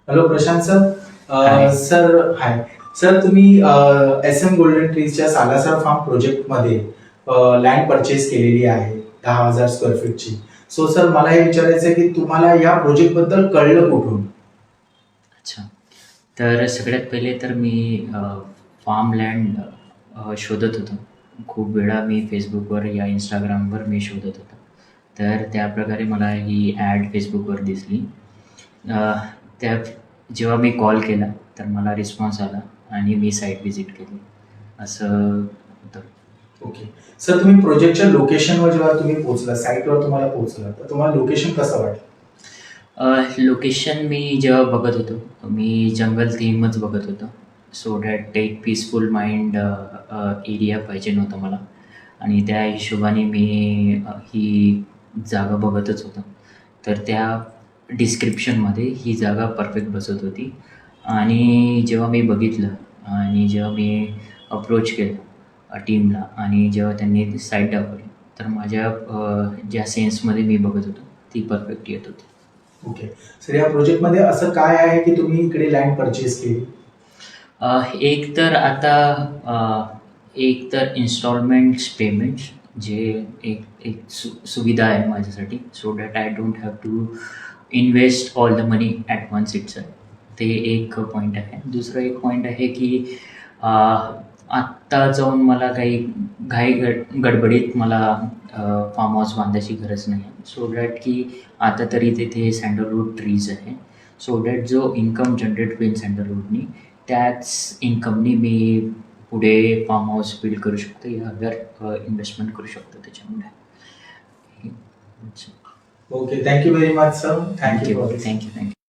Hello Prashant sir. Hi. Sir hi. Sir तुम्ही SM golden ट्रीजच्या Salasar farm प्रोजेक्टमध्ये लँड परचेस केलेली आहे 10,000 स्क्वेअर फीटची. सो सर मला हे विचारायचं आहे की तुम्हाला या प्रोजेक्टबद्दल कळलं कुठून? अच्छा. तर सगळ्यात पहिले तर मी फार्मलँड शोधत होतो. खूप वेळा मी Facebookवर या Instagramवर मी शोधत होतो. तर त्याप्रकारे मला ही ॲड Facebookवर दिसली. अ, त्या जेव्हा मी कॉल केला तर मला रिस्पॉन्स आला आणि मी साईट व्हिजिट केली. असं होतं. ओके. सर तुम्ही प्रोजेक्टच्या लोकेशनवर जेव्हा तुम्ही पोहोचला, साईटवर तुम्हाला पोहोचला, तर तुम्हाला लोकेशन कसं वाटलं? लोकेशन मी जेव्हा बघत होतो, मी जंगल थीमच बघत होतो. सो दॅट एक पीसफुल माइंड एरिया पाहिजे नव्हता मला आणि त्या हिशोबाने मी ही जागा बघतच होतो. तर त्या डिस्क्रिप्शनमध्ये ही जागा परफेक्ट बसत होती आणि जेव्हा मी बघितलं आणि जेव्हा मी अप्रोच केलं टीमला आणि जेव्हा त्यांनी साईट दाखवली, तर माझ्या ज्या सेन्समध्ये मी बघत होतो, ती परफेक्ट येत होती. ओके. सर या प्रोजेक्टमध्ये असं काय आहे की तुम्ही इकडे लँड परचेस केली? एक तर आता एक तर इन्स्टॉलमेंट्स पेमेंट्स जे एक एक सुविधा आहे माझ्यासाठी so that I don't have to invest all the money at once itself. ते एक पॉईंट आहे. दुसरं एक पॉईंट आहे की आत्ता जाऊन मला काही गडबडीत मला फार्म हाऊस बांधायची गरज नाही आहे. सो दॅट की आता तरी तिथे सँडलवूड ट्रीज आहे. सो दॅट जो इन्कम जनरेट होईल सँडलवूडनी, त्याच इन्कमनी मी पुढे फार्म हाऊस बिल्ड करू शकतो या अगर इन्व्हेस्टमेंट करू शकतो त्याच्यामध्ये. Okay. Thank you very much sir. Thank you thank you for this. Thank you thank you.